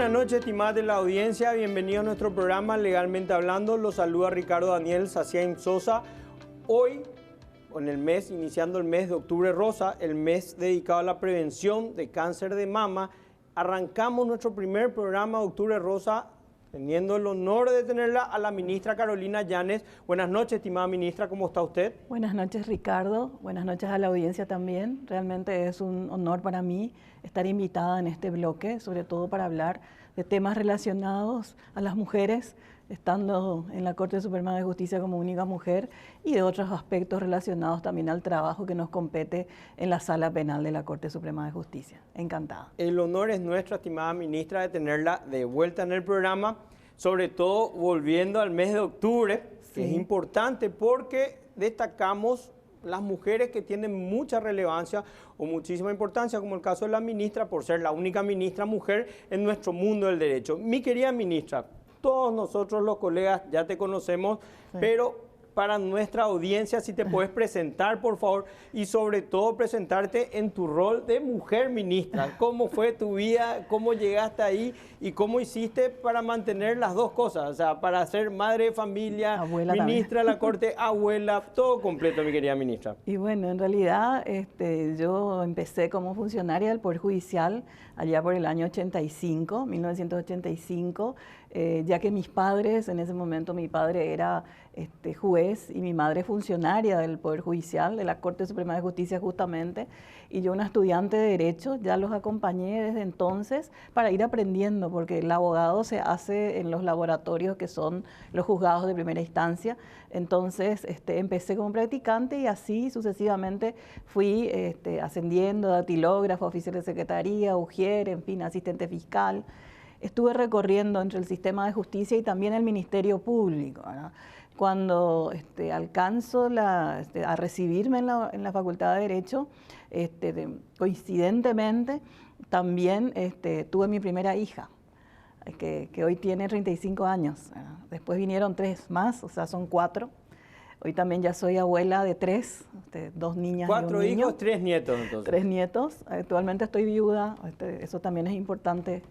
Buenas noches, estimadas de la audiencia. Bienvenidos a nuestro programa Legalmente Hablando. Los saluda Ricardo Daniel Saciain Sosa. Hoy, iniciando el mes de Octubre Rosa, el mes dedicado a la prevención de cáncer de mama, arrancamos nuestro primer programa de Octubre Rosa teniendo el honor de tenerla a la ministra Carolina Yanes. Buenas noches, estimada ministra, ¿cómo está usted? Buenas noches, Ricardo. Buenas noches a la audiencia también. Realmente es un honor para mí estar invitada en este bloque, sobre todo para hablar de temas relacionados a las mujeres, estando en la Corte Suprema de Justicia como única mujer, y de otros aspectos relacionados también al trabajo que nos compete en la Sala Penal de la Corte Suprema de Justicia. Encantada. El honor es nuestro, estimada ministra, de tenerla de vuelta en el programa, sobre todo volviendo al mes de octubre, que es importante porque destacamos las mujeres que tienen mucha relevancia o muchísima importancia, como el caso de la ministra, por ser la única ministra mujer en nuestro mundo del derecho. Mi querida ministra, todos nosotros los colegas ya te conocemos, pero para nuestra audiencia, si te puedes presentar, por favor, y sobre todo presentarte en tu rol de mujer ministra. ¿Cómo fue tu vida? ¿Cómo llegaste ahí? ¿Y cómo hiciste para mantener las dos cosas? O sea, para ser madre de familia, abuela ministra de la Corte, abuela, todo completo, mi querida ministra. Y bueno, en realidad yo empecé como funcionaria del Poder Judicial allá por el año 85, 1985, ya que mis padres, en ese momento mi padre era juez y mi madre funcionaria del Poder Judicial, de la Corte Suprema de Justicia justamente, y yo una estudiante de Derecho, ya los acompañé desde entonces para ir aprendiendo, porque el abogado se hace en los laboratorios que son los juzgados de primera instancia. Entonces empecé como practicante y así sucesivamente fui ascendiendo, datilógrafo, oficial de secretaría, ujier, en fin, asistente fiscal. Estuve recorriendo entre el sistema de justicia y también el Ministerio Público, ¿verdad? Cuando alcanzo a recibirme en la Facultad de Derecho, coincidentemente también tuve mi primera hija, que hoy tiene 35 años. Después vinieron 3 más, o sea, son 4. Hoy también ya soy abuela de 3, 2 niñas y un niño. 4 hijos, 3 nietos entonces. 3 nietos. Actualmente estoy viuda, eso también es importante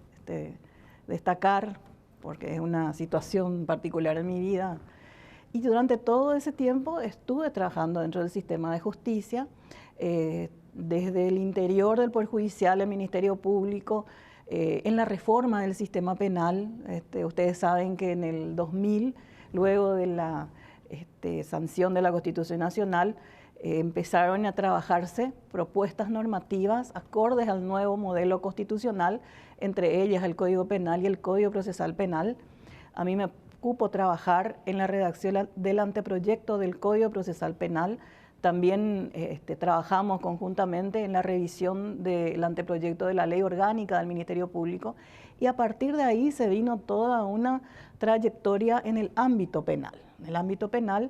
destacar, porque es una situación particular en mi vida. Y durante todo ese tiempo estuve trabajando dentro del sistema de justicia, desde el interior del Poder Judicial, el Ministerio Público, en la reforma del sistema penal. Ustedes saben que en el 2000, luego de la sanción de la Constitución Nacional, empezaron a trabajarse propuestas normativas acordes al nuevo modelo constitucional, entre ellas el Código Penal y el Código Procesal Penal. A mí me ocupo trabajar en la redacción del anteproyecto del Código Procesal Penal. También trabajamos conjuntamente en la revisión del anteproyecto de la Ley Orgánica del Ministerio Público, y a partir de ahí se vino toda una trayectoria en el ámbito penal. En el ámbito penal,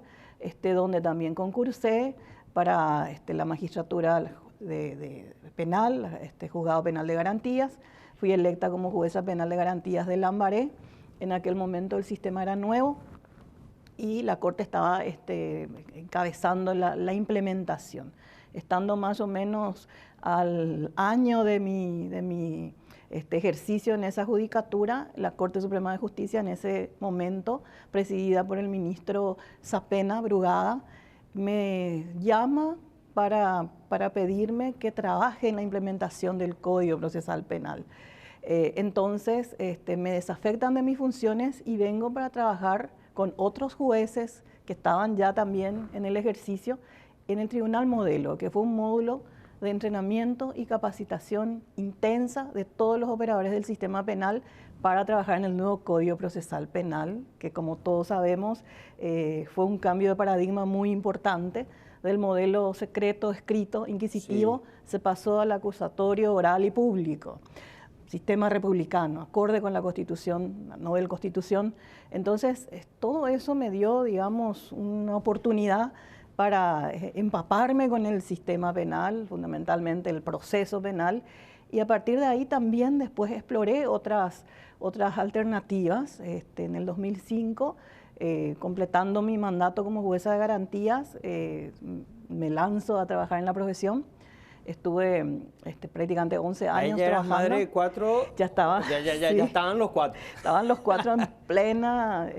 donde también concursé para la magistratura de penal, juzgado penal de garantías. Fui electa como jueza penal de garantías de Lambaré. En aquel momento el sistema era nuevo y la Corte estaba encabezando la implementación. Estando más o menos al año de mi ejercicio en esa judicatura, la Corte Suprema de Justicia en ese momento, presidida por el ministro Sapena Brugada, me llama para pedirme que trabaje en la implementación del Código Procesal Penal. Entonces me desafectan de mis funciones y vengo para trabajar con otros jueces que estaban ya también en el ejercicio en el Tribunal Modelo, que fue un módulo de entrenamiento y capacitación intensa de todos los operadores del sistema penal para trabajar en el nuevo Código Procesal Penal, que como todos sabemos fue un cambio de paradigma muy importante. Del modelo secreto, escrito, inquisitivo, se pasó al acusatorio oral y público. Sistema republicano, acorde con la Constitución, la Nobel Constitución. Entonces, todo eso me dio, digamos, una oportunidad para empaparme con el sistema penal, fundamentalmente el proceso penal, y a partir de ahí también después exploré otras alternativas. En el 2005, completando mi mandato como jueza de garantías, me lanzo a trabajar en la profesión. estuve prácticamente 11 años Ella era trabajando. madre de 4. Ya estaba. Ya Sí. estaban los 4. Estaban los 4 en plena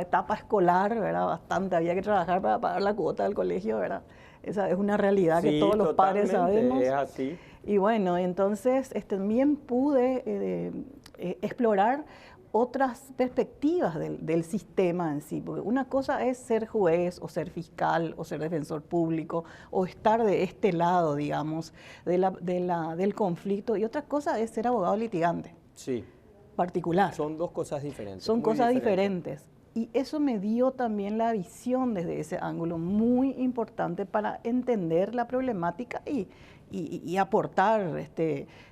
etapa escolar, ¿verdad? Bastante, había que trabajar para pagar la cuota del colegio, ¿verdad? Esa es una realidad que todos los padres sabemos. Es así. Y bueno, entonces también pude explorar otras perspectivas del sistema en sí, porque una cosa es ser juez o ser fiscal o ser defensor público o estar de este lado, digamos, del conflicto, y otra cosa es ser abogado litigante. Sí. Particular. Son dos cosas diferentes. Son cosas diferentes. Y eso me dio también la visión desde ese ángulo muy importante para entender la problemática y aportar,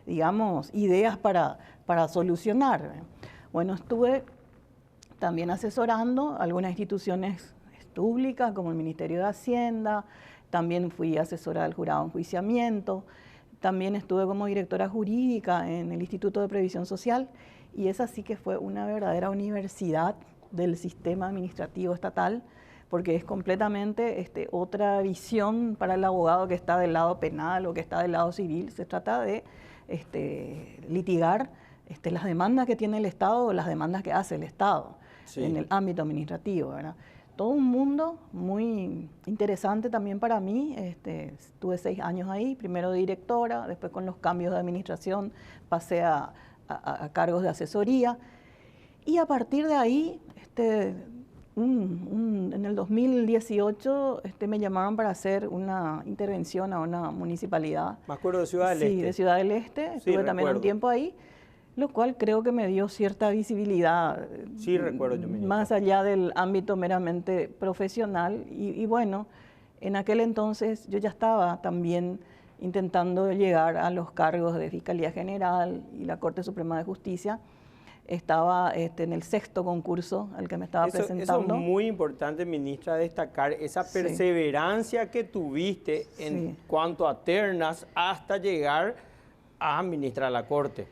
digamos, ideas para solucionar. Bueno, estuve también asesorando algunas instituciones públicas como el Ministerio de Hacienda, también fui asesora del jurado de enjuiciamiento, también estuve como directora jurídica en el Instituto de Previsión Social, y esa sí que fue una verdadera universidad del sistema administrativo estatal, porque es completamente otra visión para el abogado que está del lado penal o que está del lado civil. Se trata de litigar las demandas que tiene el Estado o las demandas que hace el Estado en el ámbito administrativo, ¿verdad? Todo un mundo muy interesante también para mí. Estuve 6 años ahí, primero de directora, después con los cambios de administración pasé a cargos de asesoría, y a partir de ahí, en el 2018 me llamaron para hacer una intervención a una municipalidad. Me acuerdo de Ciudad del Este. Sí, de Ciudad del Este. Sí, estuve también un tiempo ahí, lo cual creo que me dio cierta visibilidad. Sí, recuerdo yo mismo. Más allá del ámbito meramente profesional. Y bueno, en aquel entonces yo ya estaba también intentando llegar a los cargos de Fiscalía General y la Corte Suprema de Justicia. Estaba en el 6º concurso al que me estaba presentando. Eso es muy importante, ministra, destacar esa perseverancia que tuviste en cuanto a ternas hasta llegar a ministra de la Corte.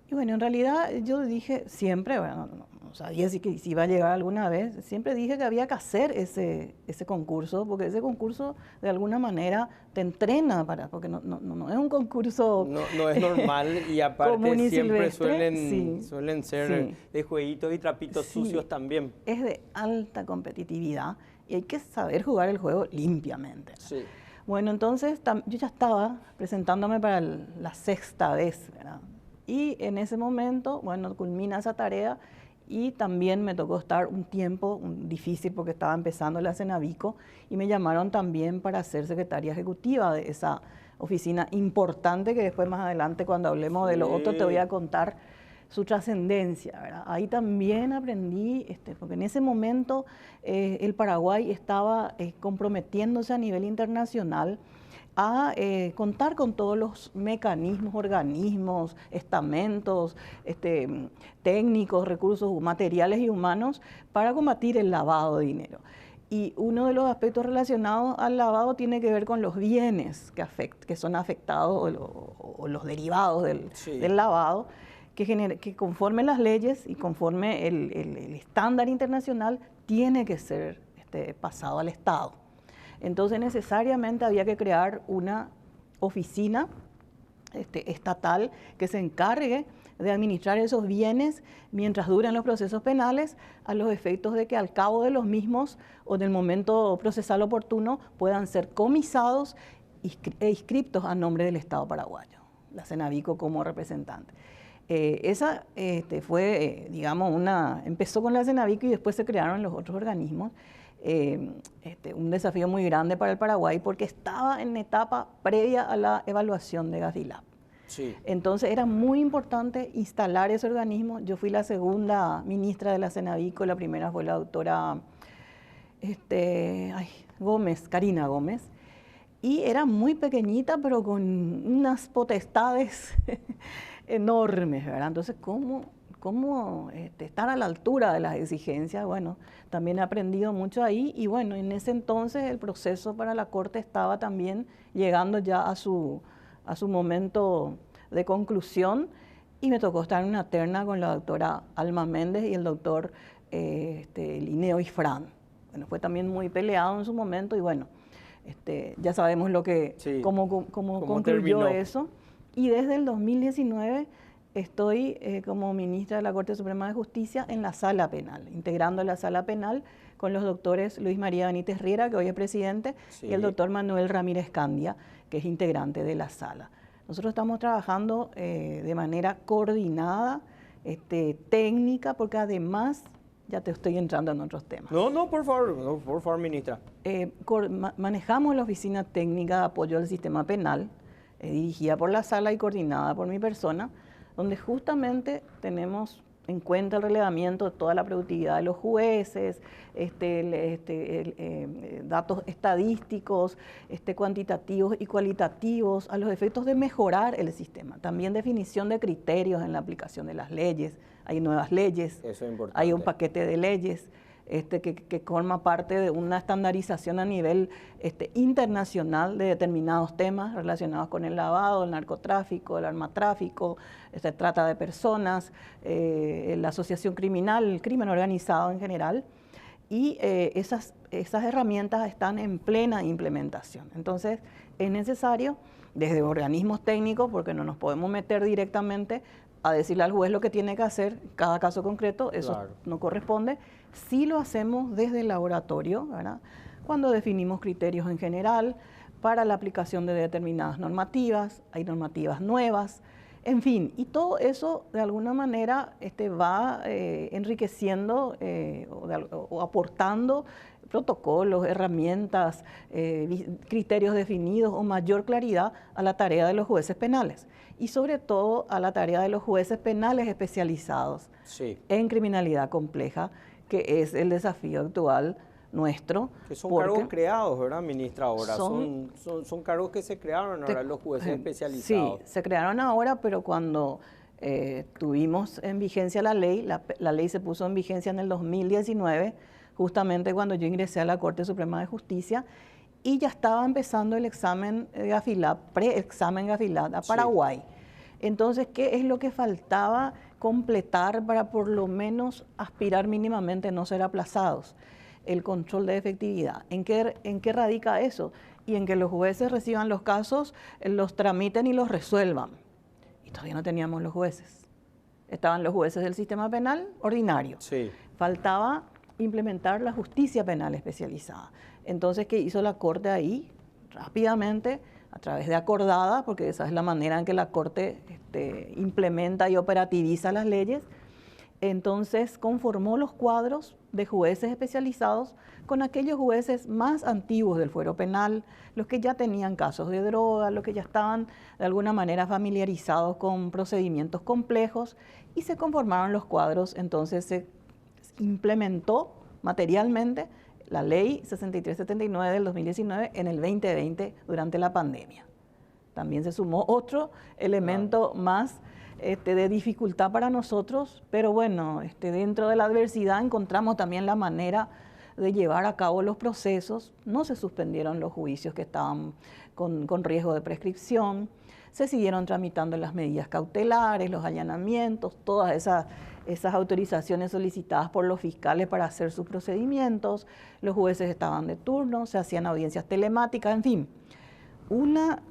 Y bueno, en realidad yo dije siempre, bueno, no sabía si iba a llegar alguna vez, siempre dije que había que hacer ese concurso, porque ese concurso de alguna manera te entrena porque no es un concurso no es normal, y aparte siempre suelen ser de jueguitos y trapitos sucios también. Es de alta competitividad y hay que saber jugar el juego limpiamente. Sí. Bueno, entonces yo ya estaba presentándome para la 6ª vez, ¿verdad? Y en ese momento, bueno, culmina esa tarea y también me tocó estar un tiempo difícil porque estaba empezando la Cenavico y me llamaron también para ser secretaria ejecutiva de esa oficina importante que después más adelante cuando hablemos de lo otro te voy a contar su trascendencia, ¿verdad? Ahí también aprendí, porque en ese momento el Paraguay estaba comprometiéndose a nivel internacional a contar con todos los mecanismos, organismos, estamentos, técnicos, recursos materiales y humanos para combatir el lavado de dinero. Y uno de los aspectos relacionados al lavado tiene que ver con los bienes que son afectados o los derivados del lavado, que conforme las leyes y conforme el estándar internacional tiene que ser pasado al Estado. Entonces necesariamente había que crear una oficina estatal que se encargue de administrar esos bienes mientras duran los procesos penales, a los efectos de que al cabo de los mismos o en el momento procesal oportuno puedan ser comisados e inscriptos a nombre del Estado paraguayo, la Cenavico como representante. Esa fue, digamos, empezó con la Cenavico y después se crearon los otros organismos. Un desafío muy grande para el Paraguay porque estaba en etapa previa a la evaluación de Gasilab. Sí. Entonces era muy importante instalar ese organismo. Yo fui la segunda ministra de la Cenavico, la primera fue la doctora Gómez, Karina Gómez, y era muy pequeñita pero con unas potestades enormes, ¿verdad? Entonces, ¿cómo estar a la altura de las exigencias? Bueno, también he aprendido mucho ahí y bueno, en ese entonces el proceso para la Corte estaba también llegando ya a su momento de conclusión y me tocó estar en una terna con la doctora Alma Méndez y el doctor Linneo Ifrán. Bueno, fue también muy peleado en su momento y bueno, Ya sabemos Sí, cómo concluyó terminó eso. Y desde el 2019 estoy como ministra de la Corte Suprema de Justicia en la sala penal, integrando la sala penal con los doctores Luis María Benítez Riera, que hoy es presidente, y el doctor Manuel Ramírez Candia, que es integrante de la sala. Nosotros estamos trabajando de manera coordinada, técnica, porque además, ya te estoy entrando en otros temas. No, por favor, ministra. Manejamos la Oficina Técnica de Apoyo al Sistema Penal, dirigida por la sala y coordinada por mi persona, donde justamente tenemos en cuenta el relevamiento de toda la productividad de los jueces, datos estadísticos, cuantitativos y cualitativos, a los efectos de mejorar el sistema. También definición de criterios en la aplicación de las leyes. Hay nuevas leyes, eso es importante. Hay un paquete de leyes que forma parte de una estandarización a nivel internacional de determinados temas relacionados con el lavado, el narcotráfico, el armatráfico, trata de personas, la asociación criminal, el crimen organizado en general, y esas herramientas están en plena implementación. Entonces, es necesario, desde organismos técnicos, porque no nos podemos meter directamente a decirle al juez lo que tiene que hacer, cada caso concreto, eso claro, no corresponde. Sí lo hacemos desde el laboratorio, ¿verdad? Cuando definimos criterios en general para la aplicación de determinadas normativas, hay normativas nuevas, en fin, y todo eso de alguna manera va enriqueciendo o aportando protocolos, herramientas, criterios definidos o mayor claridad a la tarea de los jueces penales y sobre todo a la tarea de los jueces penales especializados en criminalidad compleja, que es el desafío actual nuestro. Que son cargos creados, ¿verdad, ministra? Ahora son cargos que se crearon ahora los jueces especializados. Sí, se crearon ahora, pero cuando tuvimos en vigencia la ley se puso en vigencia en el 2019, justamente cuando yo ingresé a la Corte Suprema de Justicia, y ya estaba empezando el examen Gafilat, pre-examen Gafilat a Paraguay. Entonces, ¿qué es lo que faltaba completar para por lo menos aspirar mínimamente a no ser aplazados? El control de efectividad. ¿En qué radica eso? Y en que los jueces reciban los casos, los tramiten y los resuelvan. Y todavía no teníamos los jueces. Estaban los jueces del sistema penal ordinario. Sí. Faltaba implementar la justicia penal especializada. Entonces, ¿qué hizo la Corte ahí? Rápidamente, a través de acordada, porque esa es la manera en que la Corte implementa y operativiza las leyes. Entonces, conformó los cuadros de jueces especializados con aquellos jueces más antiguos del fuero penal, los que ya tenían casos de droga, los que ya estaban de alguna manera familiarizados con procedimientos complejos, y se conformaron los cuadros. Entonces se implementó materialmente la ley 6379 del 2019 en el 2020 durante la pandemia. También se sumó otro elemento más de dificultad para nosotros, pero bueno, dentro de la adversidad encontramos también la manera de llevar a cabo los procesos. No se suspendieron los juicios que estaban con riesgo de prescripción, se siguieron tramitando las medidas cautelares, los allanamientos, todas esas autorizaciones solicitadas por los fiscales para hacer sus procedimientos, los jueces estaban de turno, se hacían audiencias telemáticas, en fin. Una,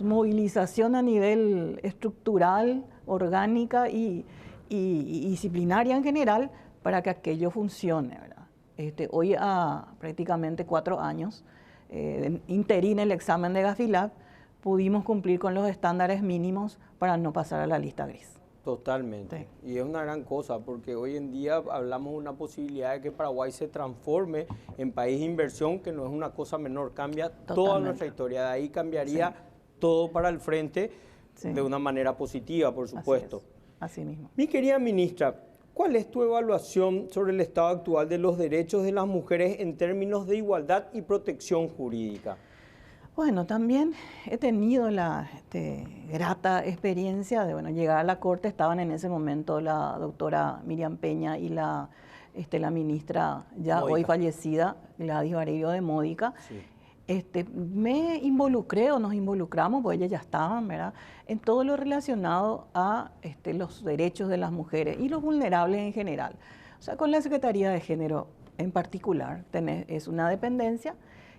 movilización a nivel estructural, orgánica y disciplinaria en general para que aquello funcione, ¿verdad? Hoy a prácticamente 4 años, interina el examen de Gafilat, pudimos cumplir con los estándares mínimos para no pasar a la lista gris. Totalmente. Sí. Y es una gran cosa porque hoy en día hablamos de una posibilidad de que Paraguay se transforme en país de inversión, que no es una cosa menor, cambia toda nuestra historia. De ahí cambiaría todo para el frente de una manera positiva, por supuesto. Así mismo. Mi querida ministra, ¿cuál es tu evaluación sobre el estado actual de los derechos de las mujeres en términos de igualdad y protección jurídica? Bueno, también he tenido la grata experiencia de llegar a la Corte. Estaban en ese momento la doctora Miriam Peña y la ministra ya Módica, hoy fallecida, Gladys Vareiro de Módica. Sí. Me involucré o nos involucramos, porque ellas ya estaban, ¿verdad?, en todo lo relacionado a los derechos de las mujeres y los vulnerables en general. O sea, con la Secretaría de Género en particular, es una dependencia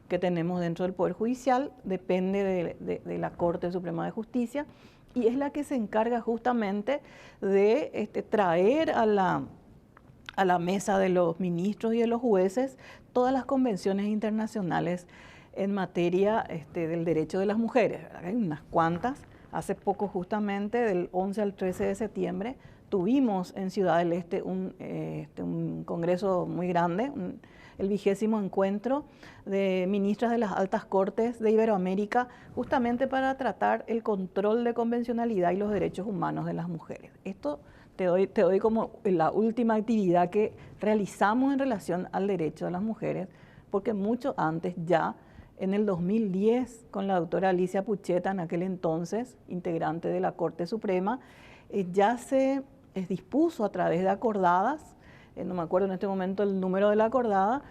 que tenemos dentro del Poder Judicial, depende de la Corte Suprema de Justicia, y es la que se encarga justamente de traer a la mesa de los ministros y de los jueces todas las convenciones internacionales en materia del derecho de las mujeres, ¿verdad? Hay unas cuantas. Hace poco, justamente, del 11 al 13 de septiembre, tuvimos en Ciudad del Este un congreso muy grande, el 20º encuentro de ministras de las altas cortes de Iberoamérica, justamente para tratar el control de convencionalidad y los derechos humanos de las mujeres. Esto te doy como la última actividad que realizamos en relación al derecho de las mujeres, porque mucho antes, ya en el 2010, con la doctora Alicia Pucheta, en aquel entonces integrante de la Corte Suprema, ya se dispuso a través de acordadas, no me acuerdo en este momento el número de la acordada,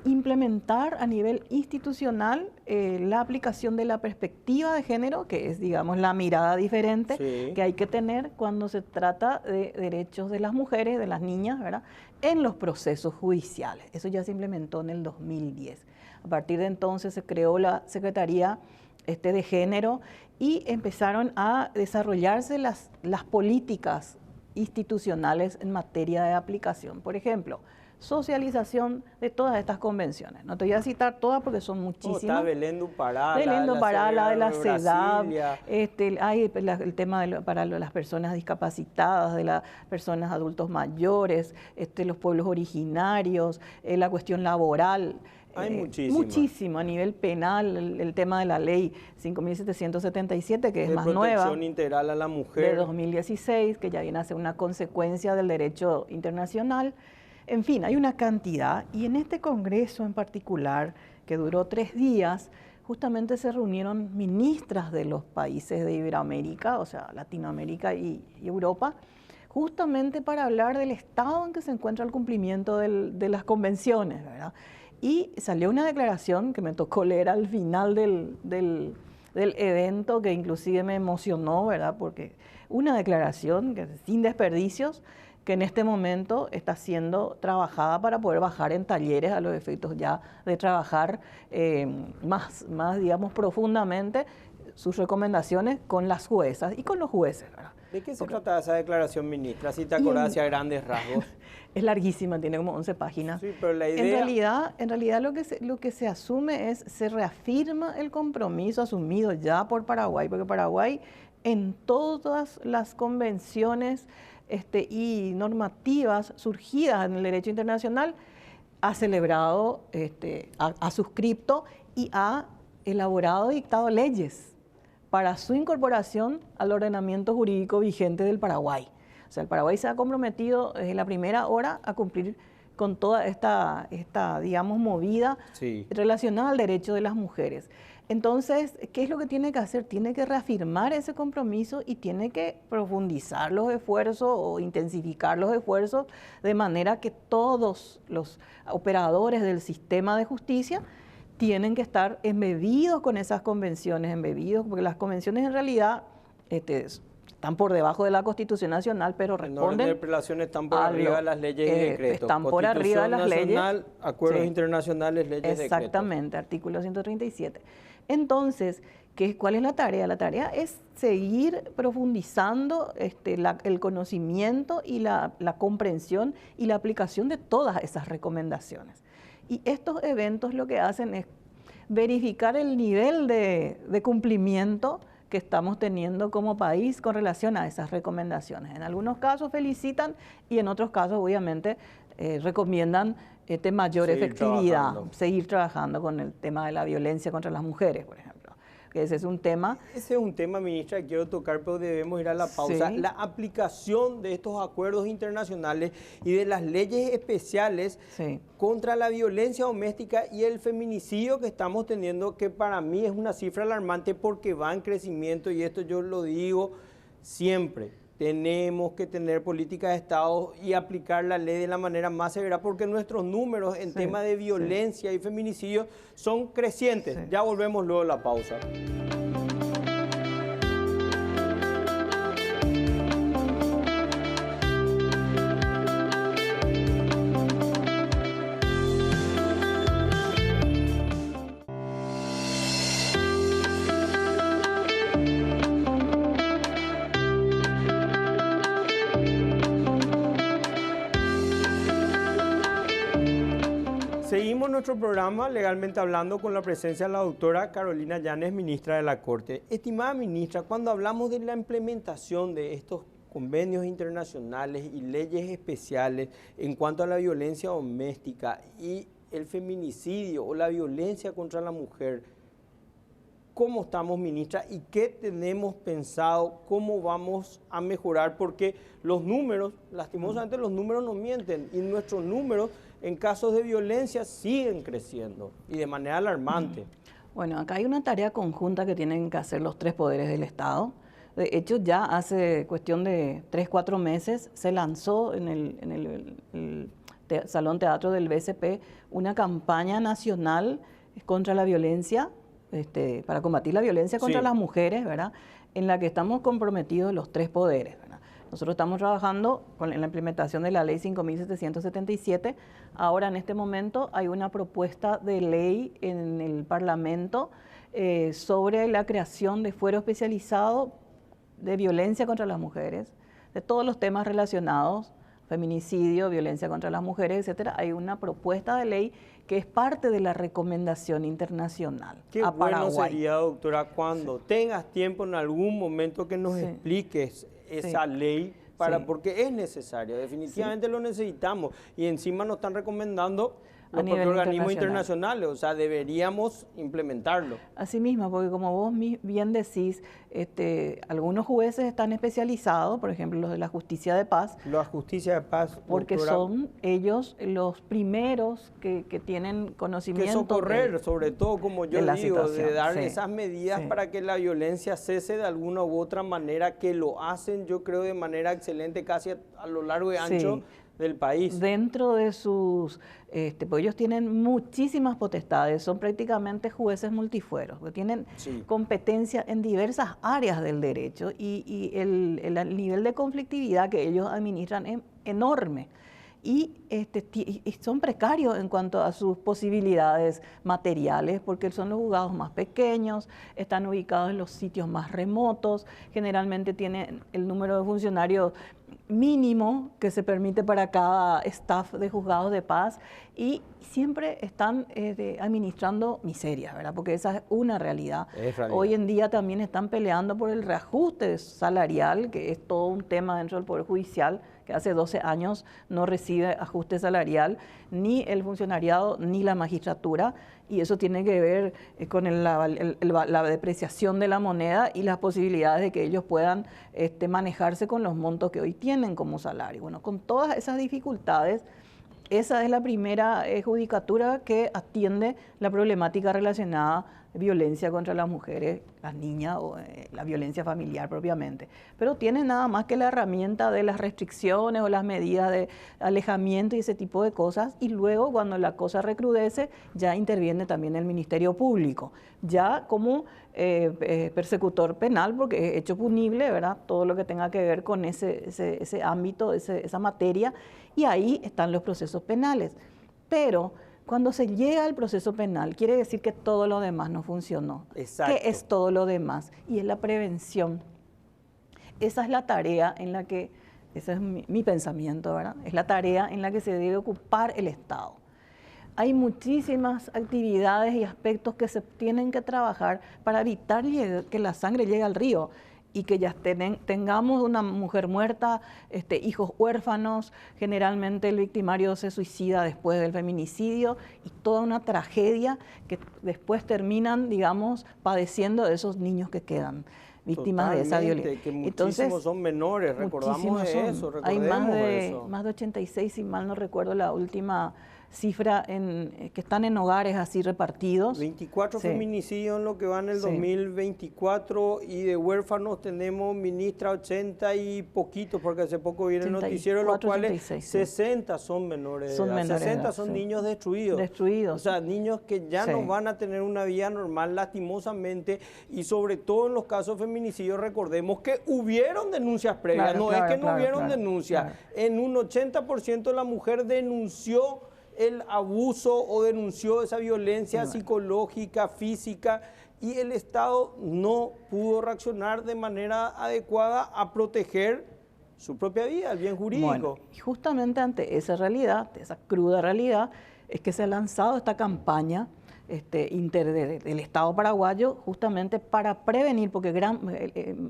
implementar a nivel institucional la aplicación de la perspectiva de género, que es, digamos, la mirada diferente que hay que tener cuando se trata de derechos de las mujeres, de las niñas, ¿verdad?, en los procesos judiciales. Eso ya se implementó en el 2010. A partir de entonces se creó la Secretaría de Género y empezaron a desarrollarse las políticas institucionales en materia de aplicación. Por ejemplo, socialización de todas estas convenciones. No te voy a citar todas porque son muchísimas. Está Belén do Pará, la de la CEDAW, hay el tema para las personas discapacitadas, de las personas adultos mayores, los pueblos originarios, la cuestión laboral. Hay muchísimo a nivel penal, el tema de la ley 5.777, que es más nueva. Protección integral a la mujer. De 2016, que ya viene a ser una consecuencia del derecho internacional. En fin, hay una cantidad, y en este congreso en particular, que duró 3 días, justamente se reunieron ministras de los países de Iberoamérica, o sea, Latinoamérica y Europa, justamente para hablar del estado en que se encuentra el cumplimiento de las convenciones, ¿verdad? Y salió una declaración que me tocó leer al final del evento, que inclusive me emocionó, ¿verdad? Porque una declaración que, sin desperdicios, que en este momento está siendo trabajada para poder bajar en talleres a los efectos ya de trabajar más, digamos, profundamente sus recomendaciones con las juezas y con los jueces, ¿verdad? ¿De qué se trata esa declaración, ministra? Si te acordás a grandes rasgos. Es larguísima, tiene como 11 páginas. Sí, pero la idea... En realidad lo que se asume se reafirma el compromiso asumido ya por Paraguay, porque Paraguay en todas las convenciones y normativas surgidas en el derecho internacional ha celebrado, ha suscrito y ha elaborado y dictado leyes para su incorporación al ordenamiento jurídico vigente del Paraguay. O sea, el Paraguay se ha comprometido desde la primera hora a cumplir con toda esta digamos, movida relacionada al derecho de las mujeres. Entonces, ¿qué es lo que tiene que hacer? Tiene que reafirmar ese compromiso y tiene que profundizar los esfuerzos o intensificar los esfuerzos de manera que todos los operadores del sistema de justicia tienen que estar embebidos con esas convenciones, porque las convenciones en realidad están por debajo de la Constitución Nacional, pero responden... En interpretaciones están por arriba de las leyes y decretos. Están por arriba de las leyes. Acuerdos internacionales, leyes, decretos. Exactamente, artículo 137. Entonces, ¿cuál es la tarea? La tarea es seguir profundizando el conocimiento y la comprensión y la aplicación de todas esas recomendaciones. Y estos eventos lo que hacen es verificar el nivel de cumplimiento que estamos teniendo como país con relación a esas recomendaciones. En algunos casos felicitan y en otros casos obviamente recomiendan mayor efectividad, seguir trabajando con el tema de la violencia contra las mujeres, por ejemplo. Ese es un tema. Ese es un tema, ministra, que quiero tocar, pero debemos ir a la pausa. La aplicación de estos acuerdos internacionales y de las leyes especiales contra la violencia doméstica y el feminicidio que estamos teniendo, que para mí es una cifra alarmante porque va en crecimiento, y esto yo lo digo siempre. Tenemos que tener políticas de Estado y aplicar la ley de la manera más severa, porque nuestros números en tema de violencia y feminicidio son crecientes. Ya volvemos luego a la pausa. Seguimos nuestro programa Legalmente Hablando con la presencia de la doctora Carolina Yanes, ministra de la Corte. Estimada ministra, cuando hablamos de la implementación de estos convenios internacionales y leyes especiales en cuanto a la violencia doméstica y el feminicidio o la violencia contra la mujer, ¿cómo estamos, ministra? ¿Y qué tenemos pensado? ¿Cómo vamos a mejorar? Porque los números, lastimosamente los números no mienten y nuestros números en casos de violencia siguen creciendo y de manera alarmante. Bueno, acá hay una tarea conjunta que tienen que hacer los tres poderes del Estado. De hecho, ya hace cuestión de 3, 4 meses se lanzó en el Salón Teatro del BCP una campaña nacional contra la violencia, para combatir la violencia contra las mujeres, ¿verdad? En la que estamos comprometidos los tres poderes, ¿verdad? Nosotros estamos trabajando en la implementación de la ley 5.777. Ahora, en este momento, hay una propuesta de ley en el Parlamento sobre la creación de fuero especializado de violencia contra las mujeres, de todos los temas relacionados, feminicidio, violencia contra las mujeres, etcétera. Hay una propuesta de ley que es parte de la recomendación internacional Qué a Paraguay. bueno sería, doctora, cuando tengas tiempo en algún momento que nos expliques esa ley, porque es necesario, definitivamente lo necesitamos. Y encima nos están recomendando los propios organismos internacionales, o sea, deberíamos implementarlo. Así mismo, porque como vos bien decís, algunos jueces están especializados, por ejemplo, los de la Justicia de Paz. La Justicia de Paz, porque doctora, son ellos los primeros que tienen conocimiento. Que socorrer, sobre todo, como yo digo, de dar esas medidas para que la violencia cese de alguna u otra manera, que lo hacen, yo creo, de manera excelente, casi a lo largo y ancho del país. Dentro de sus, pues ellos tienen muchísimas potestades, son prácticamente jueces multifueros, que tienen competencia en diversas áreas del derecho y el nivel de conflictividad que ellos administran es enorme. Y son precarios en cuanto a sus posibilidades materiales, porque son los juzgados más pequeños, están ubicados en los sitios más remotos, generalmente tienen el número de funcionarios mínimo que se permite para cada staff de juzgados de paz y siempre están administrando miserias, ¿verdad? Porque esa es una realidad. Hoy en día también están peleando por el reajuste salarial, que es todo un tema dentro del Poder Judicial, que hace 12 años no recibe ajuste salarial, ni el funcionariado ni la magistratura, y eso tiene que ver con la depreciación de la moneda y las posibilidades de que ellos puedan manejarse con los montos que hoy tienen como salario. Bueno, con todas esas dificultades, esa es la primera judicatura que atiende la problemática relacionada a violencia contra las mujeres, las niñas o la violencia familiar propiamente. Pero tiene nada más que la herramienta de las restricciones o las medidas de alejamiento y ese tipo de cosas. Y luego, cuando la cosa recrudece, ya interviene también el Ministerio Público, ya como persecutor penal, porque es hecho punible, ¿verdad? Todo lo que tenga que ver con ese ámbito, esa materia, y ahí están los procesos penales. Pero cuando se llega al proceso penal, quiere decir que todo lo demás no funcionó. Exacto. ¿Qué es todo lo demás? Y es la prevención. Esa es la tarea en la que, ese es mi pensamiento, ¿verdad? Es la tarea en la que se debe ocupar el Estado. Hay muchísimas actividades y aspectos que se tienen que trabajar para evitar que la sangre llegue al río y que ya tengamos una mujer muerta, hijos huérfanos, generalmente el victimario se suicida después del feminicidio y toda una tragedia que después terminan, digamos, padeciendo de esos niños que quedan víctimas de esa violencia. Que muchísimos son menores, recordamos eso. Hay más de 86, si mal no recuerdo la última cifra que están en hogares así repartidos. 24 feminicidios en lo que va en el 2024 y de huérfanos tenemos, ministra, 80 y poquitos, porque hace poco viene el noticiero, los cuales 60 son menores de edad. 60 son niños destruidos. O sea, niños que ya no van a tener una vida normal, lastimosamente, y sobre todo en los casos de feminicidios, recordemos que hubieron denuncias previas, no es que no hubieron denuncias. En un 80% la mujer denunció el abuso o denunció esa violencia psicológica, física, y el Estado no pudo reaccionar de manera adecuada a proteger su propia vida, el bien jurídico. Bueno, y justamente ante esa realidad, esa cruda realidad, es que se ha lanzado esta campaña del Estado paraguayo justamente para prevenir, porque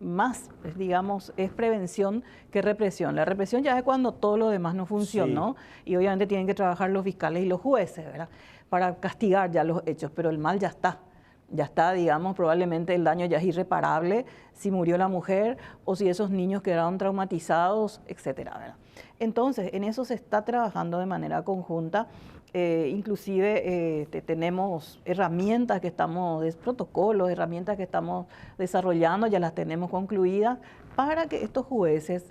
más, digamos, es prevención que represión. La represión ya es cuando todo lo demás no funcionó, sí, y obviamente tienen que trabajar los fiscales y los jueces, ¿verdad?, para castigar ya los hechos, pero el mal ya está, digamos, probablemente el daño ya es irreparable, si murió la mujer o si esos niños quedaron traumatizados, etcétera, ¿verdad? Entonces, en eso se está trabajando de manera conjunta. Inclusive tenemos herramientas protocolos, herramientas que estamos desarrollando, ya las tenemos concluidas, para que estos jueces,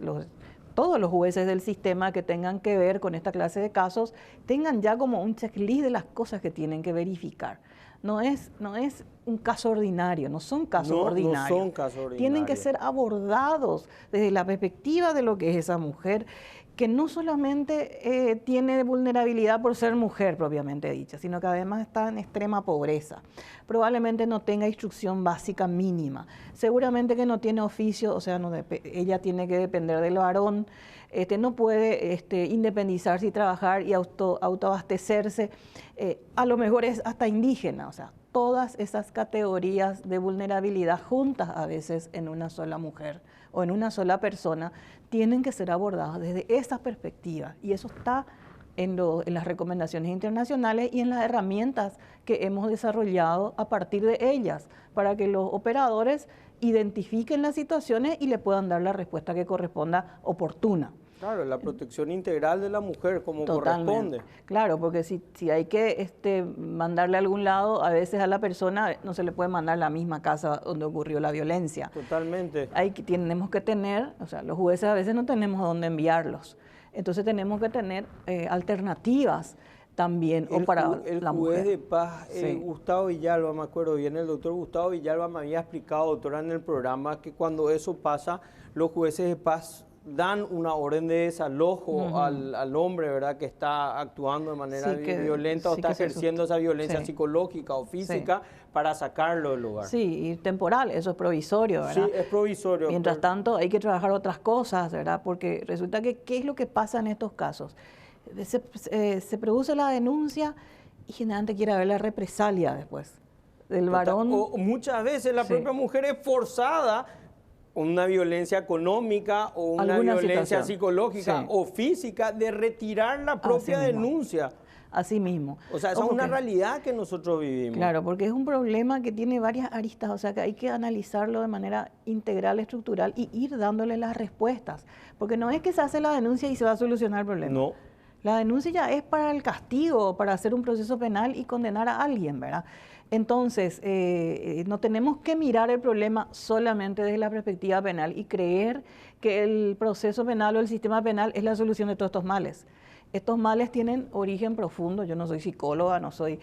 todos los jueces del sistema que tengan que ver con esta clase de casos, tengan ya como un checklist de las cosas que tienen que verificar. No es un caso ordinario, no son casos ordinarios. No son casos ordinarios. Tienen que ser abordados desde la perspectiva de lo que es esa mujer, que no solamente tiene vulnerabilidad por ser mujer propiamente dicha, sino que además está en extrema pobreza. Probablemente no tenga instrucción básica mínima. Seguramente que no tiene oficio, o sea, ella tiene que depender del varón, no puede independizarse y trabajar y autoabastecerse. A lo mejor es hasta indígena, o sea, todas esas categorías de vulnerabilidad juntas a veces en una sola mujer o en una sola persona tienen que ser abordadas desde esa perspectiva, y eso está en las recomendaciones internacionales y en las herramientas que hemos desarrollado a partir de ellas, para que los operadores identifiquen las situaciones y le puedan dar la respuesta que corresponda oportuna. Claro, la protección integral de la mujer como corresponde. Claro, porque si hay que mandarle a algún lado, a veces a la persona no se le puede mandar a la misma casa donde ocurrió la violencia. Totalmente. Tenemos que tener, o sea, los jueces a veces no tenemos a dónde enviarlos. Entonces tenemos que tener alternativas también para la mujer. El juez de paz, Gustavo Villalba, me acuerdo bien, el doctor Gustavo Villalba me había explicado, doctora, en el programa, que cuando eso pasa, los jueces de paz dan una orden de desalojo al hombre, ¿verdad?, que está actuando de manera violenta o está ejerciendo esa violencia psicológica o física para sacarlo del lugar. Sí, y temporal, eso es provisorio, ¿verdad? Sí, es provisorio. Mientras tanto, hay que trabajar otras cosas, ¿verdad? Porque resulta que, ¿qué es lo que pasa en estos casos? Se produce la denuncia y generalmente quiere haber la represalia después del varón. O muchas veces la propia mujer es forzada, una violencia económica o una violencia psicológica o física, de retirar la propia denuncia. Así mismo. O sea, esa es una realidad que nosotros vivimos. Claro, porque es un problema que tiene varias aristas, o sea que hay que analizarlo de manera integral, estructural, y ir dándole las respuestas. Porque no es que se hace la denuncia y se va a solucionar el problema. No. La denuncia ya es para el castigo, para hacer un proceso penal y condenar a alguien, ¿verdad? Entonces, no tenemos que mirar el problema solamente desde la perspectiva penal y creer que el proceso penal o el sistema penal es la solución de todos estos males. Estos males tienen origen profundo. Yo no soy psicóloga, no soy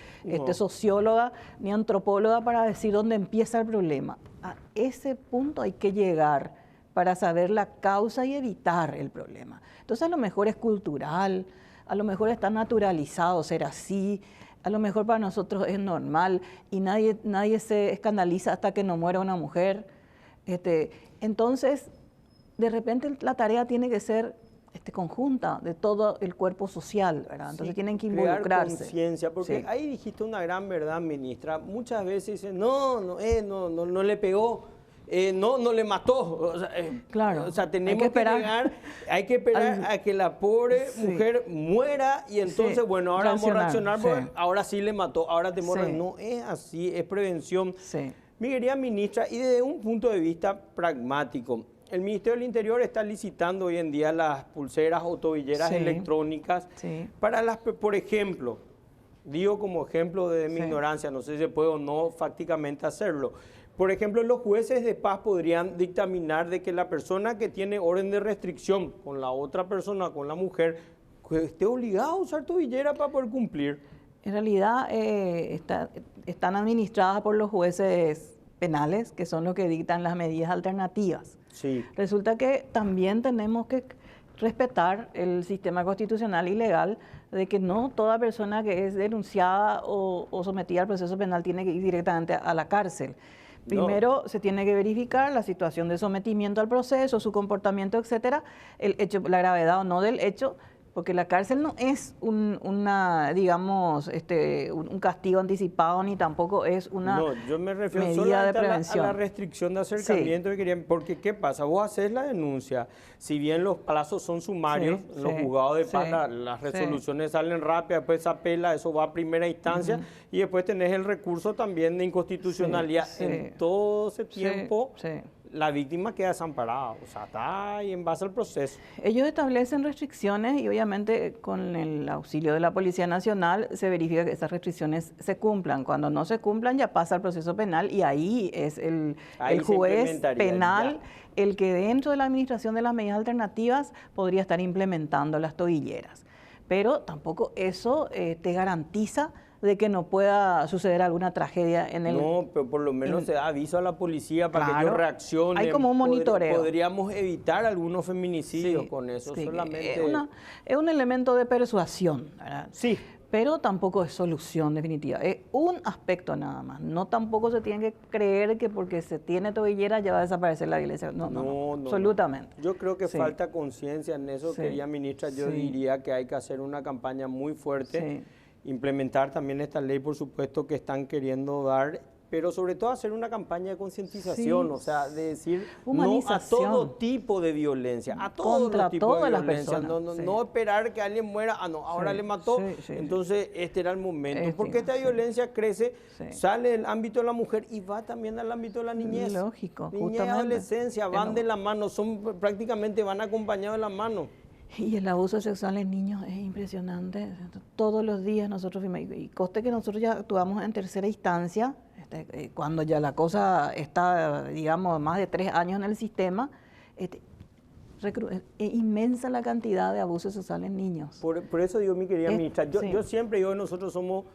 socióloga ni antropóloga para decir dónde empieza el problema. A ese punto hay que llegar para saber la causa y evitar el problema. Entonces, a lo mejor es cultural, a lo mejor está naturalizado ser así, a lo mejor para nosotros es normal y nadie se escandaliza hasta que no muera una mujer. Entonces, de repente la tarea tiene que ser conjunta de todo el cuerpo social, ¿verdad? Entonces tienen que involucrarse. Crear conciencia, porque ahí dijiste una gran verdad, ministra. Muchas veces dicen, no le pegó. No le mató. O sea, claro. O sea, tenemos hay que esperar a que la pobre mujer muera y entonces, bueno, ahora vamos a reaccionar porque ahora sí le mató, ahora te muere. No es así, es prevención. Mi querida ministra, y desde un punto de vista pragmático, el Ministerio del Interior está licitando hoy en día las pulseras o tobilleras electrónicas para por ejemplo, digo como ejemplo de mi ignorancia, no sé si se puede o no fácticamente hacerlo. Por ejemplo, los jueces de paz podrían dictaminar de que la persona que tiene orden de restricción con la otra persona, con la mujer, esté obligada a usar tobillera para poder cumplir. En realidad están administradas por los jueces penales, que son los que dictan las medidas alternativas. Resulta que también tenemos que respetar el sistema constitucional y legal de que no toda persona que es denunciada o sometida al proceso penal tiene que ir directamente a la cárcel. Primero se tiene que verificar la situación de sometimiento al proceso, su comportamiento, etcétera, el hecho, la gravedad o no del hecho, porque la cárcel no es digamos, un castigo anticipado, ni tampoco es una No, yo me refiero medida solamente de prevención. a la restricción de acercamiento que querían, porque ¿qué pasa? Vos haces la denuncia, si bien los plazos son sumarios, Sí, en los sí, juzgados de sí, paz las sí. resoluciones salen rápidas, después se apela, eso va a primera instancia, y después tenés el recurso también de inconstitucionalidad. Sí, sí. En todo ese tiempo, Sí, sí. la víctima queda desamparada, o sea, está ahí en base al proceso. Ellos establecen restricciones y obviamente con el auxilio de la Policía Nacional se verifica que esas restricciones se cumplan. Cuando no se cumplan ya pasa al proceso penal y ahí es el juez penal el que dentro de la administración de las medidas alternativas podría estar implementando las tobilleras. Pero tampoco eso te garantiza de que no pueda suceder alguna tragedia en el... No, pero por lo menos se da aviso a la policía para que ellos reaccionen. Hay como un monitoreo. Podríamos evitar algunos feminicidios con eso, sí, solamente... Es un elemento de persuasión, ¿verdad? Sí. Pero tampoco es solución definitiva. Es un aspecto nada más. No tampoco se tiene que creer que porque se tiene tobillera ya va a desaparecer la violencia. No, absolutamente. Yo creo que falta conciencia en eso, querida ministra. Yo diría que hay que hacer una campaña muy fuerte. Implementar también esta ley, por supuesto, que están queriendo dar, pero sobre todo hacer una campaña de concientización, o sea, de decir no a todo tipo de violencia, a todos los tipos de violencia, no esperar que alguien muera, ahora le mató, entonces este era el momento, porque esta violencia crece, sale del ámbito de la mujer y va también al ámbito de la niñez. Lógico, niñez y adolescencia, van de la mano, prácticamente van acompañados de la mano. Y el abuso sexual en niños es impresionante. Todos los días nosotros fuimos, y conste que nosotros ya actuamos en tercera instancia, cuando ya la cosa está, digamos, más de 3 años en el sistema, es inmensa la cantidad de abuso sexual en niños. Por eso digo, mi querida ministra, yo siempre digo que nosotros somos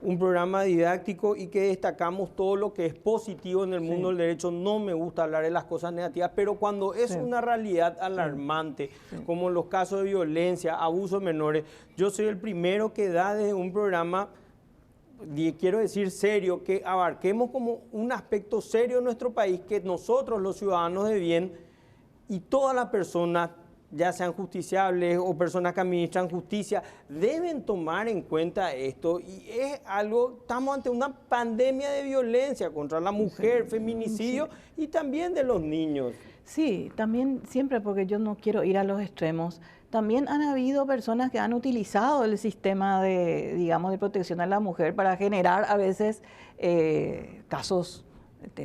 un programa didáctico y que destacamos todo lo que es positivo en el mundo del derecho. No me gusta hablar de las cosas negativas, pero cuando es una realidad alarmante, como los casos de violencia, abusos menores, yo soy el primero que da desde un programa, quiero decir serio, que abarquemos como un aspecto serio de nuestro país, que nosotros los ciudadanos de bien y todas las personas, ya sean justiciables o personas que administran justicia, deben tomar en cuenta esto. Y es algo, estamos ante una pandemia de violencia contra la mujer, feminicidio y también de los niños. Sí, también siempre, porque yo no quiero ir a los extremos, también han habido personas que han utilizado el sistema de, digamos, de protección a la mujer para generar a veces casos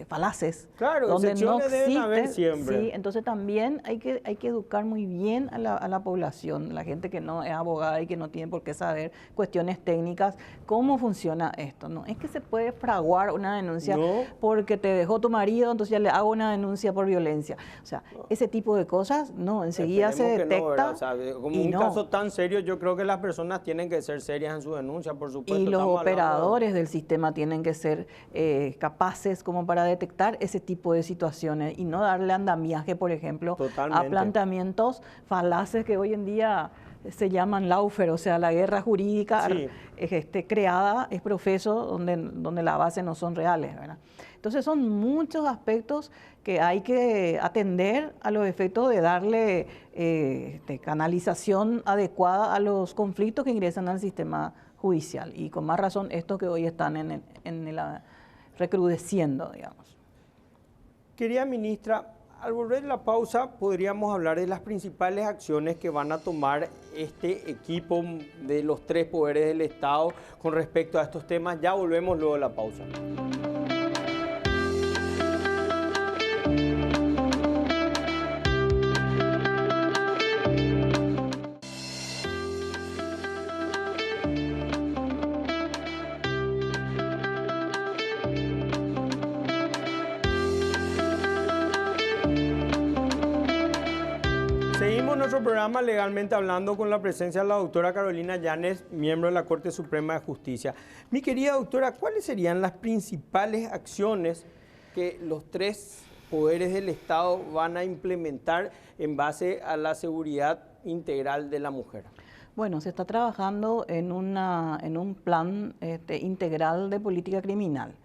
falaces, claro, donde no deben haber siempre. Sí, entonces también hay que educar muy bien a la población, la gente que no es abogada y que no tiene por qué saber cuestiones técnicas, cómo funciona esto. No es que se puede fraguar una denuncia porque te dejó tu marido, entonces ya le hago una denuncia por violencia. O sea, ese tipo de cosas, enseguida se detecta. O sea, como un caso tan serio, yo creo que las personas tienen que ser serias en su denuncia, por supuesto. Y los operadores del sistema tienen que ser capaces como para detectar ese tipo de situaciones y no darle andamiaje, por ejemplo, a planteamientos falaces que hoy en día se llaman lawfare, o sea, la guerra jurídica creada es profeso donde la base no son reales, ¿verdad? Entonces son muchos aspectos que hay que atender a los efectos de darle canalización adecuada a los conflictos que ingresan al sistema judicial y con más razón estos que hoy están recrudeciendo, digamos. Querida ministra, al volver de la pausa podríamos hablar de las principales acciones que van a tomar este equipo de los 3 poderes del Estado con respecto a estos temas. Ya volvemos luego de la pausa. Seguimos nuestro programa Legalmente Hablando con la presencia de la doctora Carolina Yanes, miembro de la Corte Suprema de Justicia. Mi querida doctora, ¿cuáles serían las principales acciones que los 3 poderes del Estado van a implementar en base a la seguridad integral de la mujer? Bueno, se está trabajando en un plan integral de política criminal,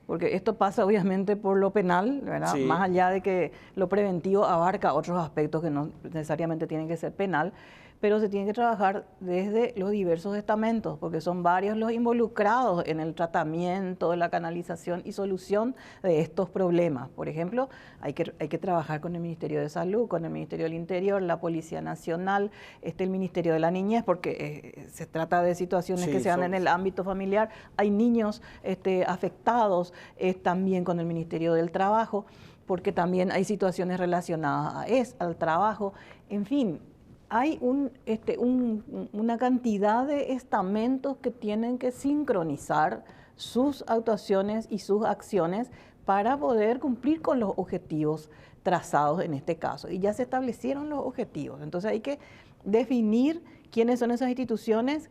porque esto pasa obviamente por lo penal, ¿verdad? Sí. Más allá de que lo preventivo abarca otros aspectos que no necesariamente tienen que ser penal, pero se tiene que trabajar desde los diversos estamentos, porque son varios los involucrados en el tratamiento, la canalización y solución de estos problemas. Por ejemplo, hay que trabajar con el Ministerio de Salud, con el Ministerio del Interior, la Policía Nacional, el Ministerio de la Niñez, porque se trata de situaciones Sí, que se dan en el ámbito familiar. Hay niños afectados, también con el Ministerio del Trabajo, porque también hay situaciones relacionadas al trabajo, en fin. Hay una cantidad de estamentos que tienen que sincronizar sus actuaciones y sus acciones para poder cumplir con los objetivos trazados en este caso. Y ya se establecieron los objetivos. Entonces hay que definir quiénes son esas instituciones,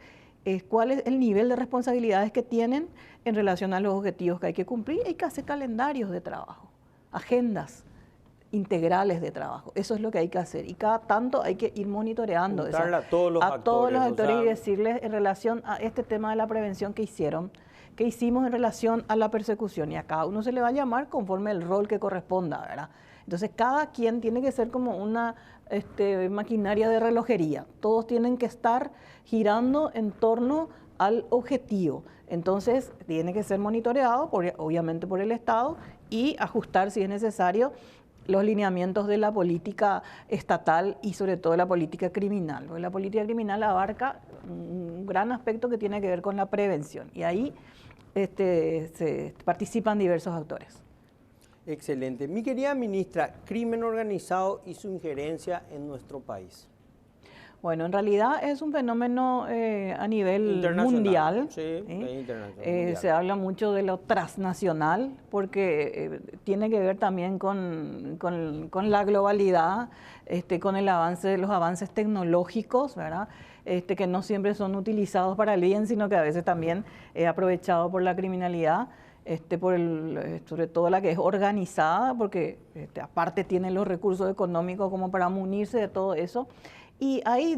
cuál es el nivel de responsabilidades que tienen en relación a los objetivos que hay que cumplir. Hay que hacer calendarios de trabajo, agendas integrales de trabajo. Eso es lo que hay que hacer. Y cada tanto hay que ir monitoreando eso, a todos los actores, y decirles en relación a este tema de la prevención que hicimos en relación a la persecución. Y a cada uno se le va a llamar conforme el rol que corresponda, ¿verdad? Entonces cada quien tiene que ser como una maquinaria de relojería. Todos tienen que estar girando en torno al objetivo. Entonces tiene que ser monitoreado, obviamente por el Estado, y ajustar si es necesario los lineamientos de la política estatal y sobre todo la política criminal. Porque la política criminal abarca un gran aspecto que tiene que ver con la prevención y ahí se participan diversos actores. Excelente. Mi querida ministra, crimen organizado y su injerencia en nuestro país. Bueno, en realidad es un fenómeno a nivel mundial. Sí, internacional. Se habla mucho de lo transnacional porque tiene que ver también con la globalidad, con los avances tecnológicos, ¿verdad? Que no siempre son utilizados para el bien, sino que a veces también aprovechados por la criminalidad. Sobre todo la que es organizada, porque aparte tiene los recursos económicos como para munirse de todo eso. Y hay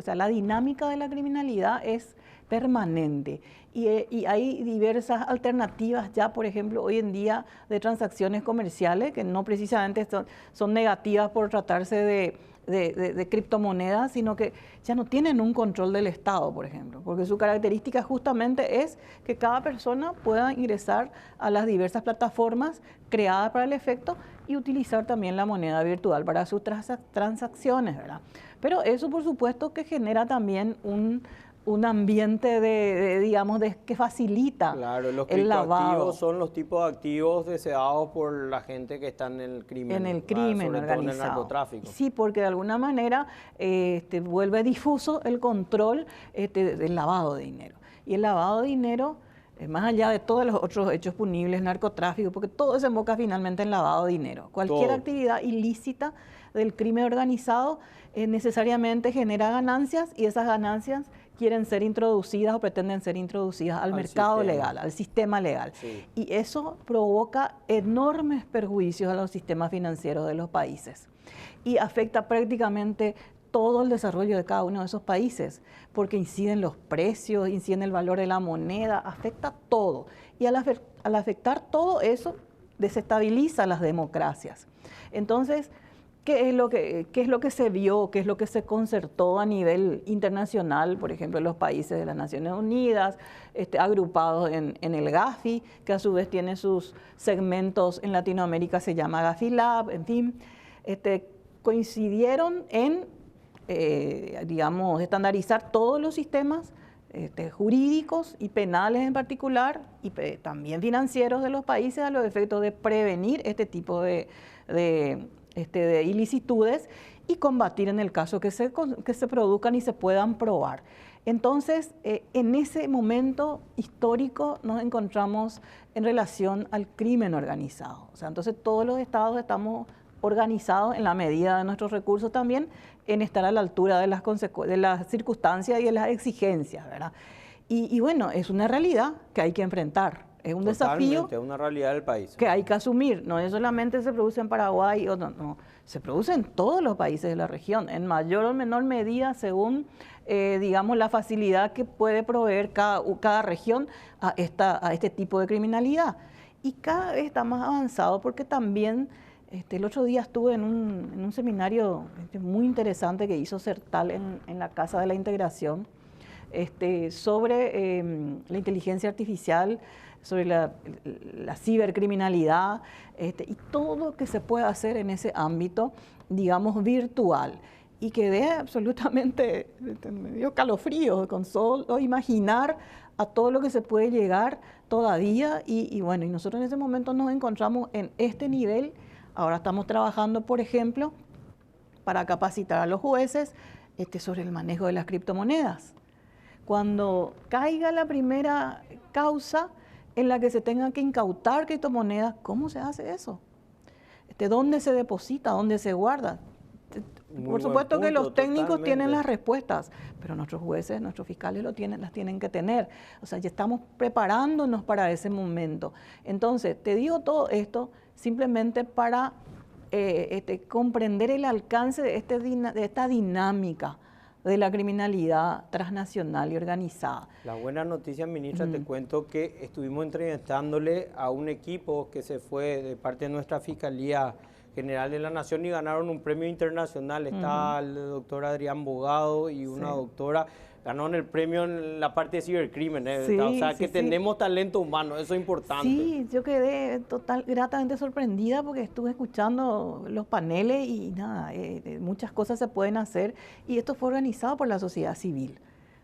la dinámica de la criminalidad es permanente y hay diversas alternativas ya, por ejemplo, hoy en día de transacciones comerciales que no precisamente son negativas por tratarse de criptomonedas, sino que ya no tienen un control del Estado, por ejemplo, porque su característica justamente es que cada persona pueda ingresar a las diversas plataformas creadas para el efecto y utilizar también la moneda virtual para sus transacciones, ¿verdad? Pero eso, por supuesto, que genera también un ambiente que facilita el lavado. Son los tipos de activos deseados por la gente que está en el crimen. En el crimen sobre organizado. todo en el narcotráfico. Sí, porque de alguna manera vuelve difuso el control del lavado de dinero. Y el lavado de dinero, más allá de todos los otros hechos punibles, narcotráfico, porque todo desemboca finalmente en lavado de dinero. Cualquier actividad ilícita del crimen organizado necesariamente genera ganancias y esas ganancias quieren ser introducidas o pretenden ser introducidas al mercado legal, al sistema legal. Sí. Y eso provoca enormes perjuicios a los sistemas financieros de los países y afecta prácticamente todo el desarrollo de cada uno de esos países, porque inciden los precios, incide el valor de la moneda, afecta todo. Y al afectar todo eso, desestabiliza las democracias. Entonces, ¿qué es lo que se vio, qué es lo que se concertó a nivel internacional, por ejemplo, en los países de las Naciones Unidas, agrupados en el Gafi, que a su vez tiene sus segmentos en Latinoamérica, se llama Gafi Lab, en fin, coincidieron en, estandarizar todos los sistemas jurídicos y penales en particular, y también financieros de los países a los efectos de prevenir este tipo de ilicitudes y combatir en el caso que se produzcan y se puedan probar. Entonces, en ese momento histórico nos encontramos en relación al crimen organizado. O sea, entonces todos los estados estamos organizados en la medida de nuestros recursos también en estar a la altura de las circunstancias y de las exigencias, ¿verdad? Y bueno, es una realidad que hay que enfrentar. Es un desafío. Es una realidad del país. Que hay que asumir. No es solamente se produce en Paraguay, no, se produce en todos los países de la región, en mayor o menor medida según, digamos, la facilidad que puede proveer cada región a este tipo de criminalidad. Y cada vez está más avanzado porque también el otro día estuve en un seminario muy interesante que hizo CERTAL en la Casa de la Integración sobre la inteligencia artificial, sobre la cibercriminalidad y todo lo que se puede hacer en ese ámbito, digamos, virtual. Y quedé absolutamente, me dio calofrío con solo imaginar a todo lo que se puede llegar todavía. Y bueno, y nosotros en ese momento nos encontramos en este nivel. Ahora estamos trabajando, por ejemplo, para capacitar a los jueces sobre el manejo de las criptomonedas. Cuando caiga la primera causa en la que se tenga que incautar criptomonedas, ¿cómo se hace eso? ¿Dónde se deposita? ¿Dónde se guarda? Por supuesto que los técnicos tienen las respuestas, pero nuestros jueces, nuestros fiscales las tienen que tener. O sea, ya estamos preparándonos para ese momento. Entonces, te digo todo esto simplemente para comprender el alcance de esta dinámica de la criminalidad transnacional y organizada. La buena noticia, ministra, te cuento que estuvimos entrevistándole a un equipo que se fue de parte de nuestra Fiscalía General de la Nación y ganaron un premio internacional. Está el doctor Adrián Bogado y una doctora, ganaron el premio en la parte de cibercrimen. O sea, que tenemos talento humano, eso es importante. Sí, yo quedé gratamente sorprendida porque estuve escuchando los paneles y nada, muchas cosas se pueden hacer y esto fue organizado por la sociedad civil,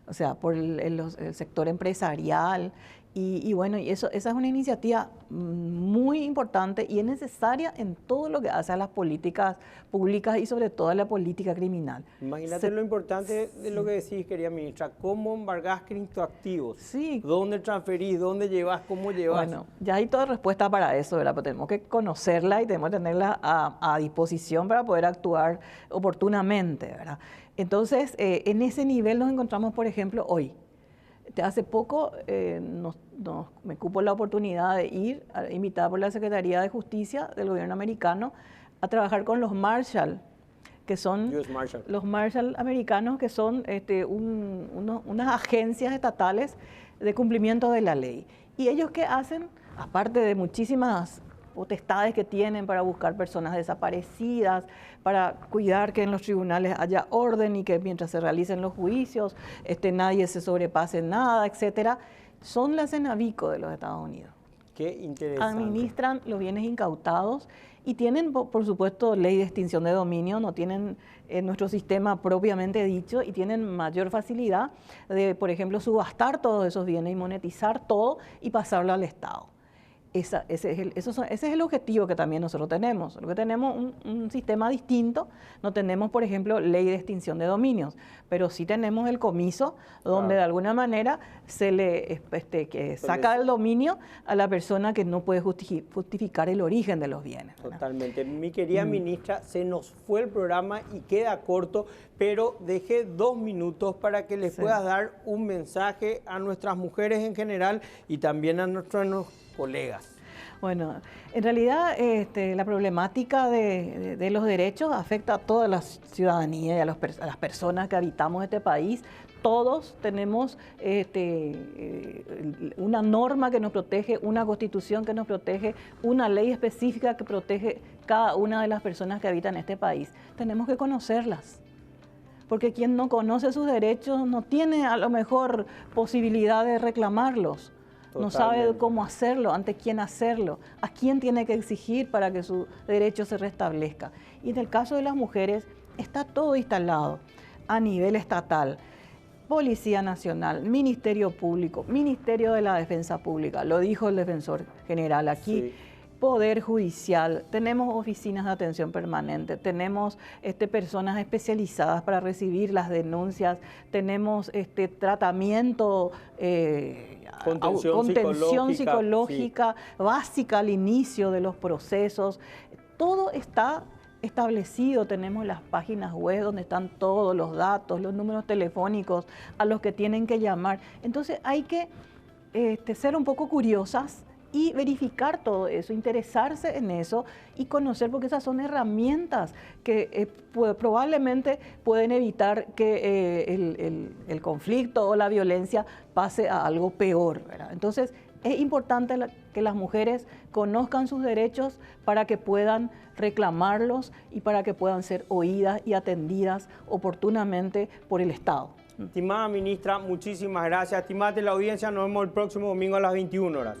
o sea, por el sector empresarial. Y bueno, esa es una iniciativa muy importante y es necesaria en todo lo que hace a las políticas públicas y sobre todo a la política criminal. Imagínate lo importante de lo que decís, querida ministra, cómo embargás criptoactivos, dónde transferís, dónde llevas, cómo llevas. Bueno, ya hay toda respuesta para eso, ¿verdad? Pero tenemos que conocerla y tenemos que tenerla a disposición para poder actuar oportunamente, ¿verdad? Entonces, en ese nivel nos encontramos, por ejemplo, hoy. Hace poco me cupo la oportunidad de ir, invitada por la Secretaría de Justicia del gobierno americano, a trabajar con los Marshall, que son los Marshall americanos, que son unas agencias estatales de cumplimiento de la ley. Y ellos, ¿qué hacen? Aparte de muchísimas potestades que tienen para buscar personas desaparecidas, para cuidar que en los tribunales haya orden y que mientras se realicen los juicios nadie se sobrepase nada, etcétera, son la Cenavico de los Estados Unidos. Qué interesante. Administran los bienes incautados y tienen, por supuesto, ley de extinción de dominio, no tienen nuestro sistema propiamente dicho y tienen mayor facilidad de, por ejemplo, subastar todos esos bienes y monetizar todo y pasarlo al Estado. Ese es el objetivo que también nosotros tenemos. Lo que tenemos un sistema distinto, no tenemos, por ejemplo, ley de extinción de dominios, pero sí tenemos el comiso, donde de alguna manera se le saca del dominio a la persona que no puede justificar el origen de los bienes, ¿verdad? Totalmente. Mi querida ministra, se nos fue el programa y queda corto, pero dejé 2 minutos para que les puedas dar un mensaje a nuestras mujeres en general y también a nuestros colegas. Bueno, en realidad la problemática de los derechos afecta a toda la ciudadanía y a las personas que habitamos este país. Todos tenemos una norma que nos protege, una constitución que nos protege, una ley específica que protege cada una de las personas que habitan este país. Tenemos que conocerlas, porque quien no conoce sus derechos no tiene a lo mejor posibilidad de reclamarlos. No sabe cómo hacerlo, ante quién hacerlo, a quién tiene que exigir para que su derecho se restablezca. Y en el caso de las mujeres está todo instalado a nivel estatal. Policía Nacional, Ministerio Público, Ministerio de la Defensa Pública, lo dijo el defensor general aquí. Poder Judicial, tenemos oficinas de atención permanente, tenemos personas especializadas para recibir las denuncias, tenemos tratamiento, contención psicológica básica al inicio de los procesos. Todo está establecido, tenemos las páginas web donde están todos los datos, los números telefónicos a los que tienen que llamar. Entonces hay que ser un poco curiosas y verificar todo eso, interesarse en eso y conocer, porque esas son herramientas que probablemente pueden evitar que el conflicto o la violencia pase a algo peor, ¿verdad? Entonces, es importante que las mujeres conozcan sus derechos para que puedan reclamarlos y para que puedan ser oídas y atendidas oportunamente por el Estado. Estimada ministra, muchísimas gracias. Estimada de la audiencia, nos vemos el próximo domingo a las 21 horas.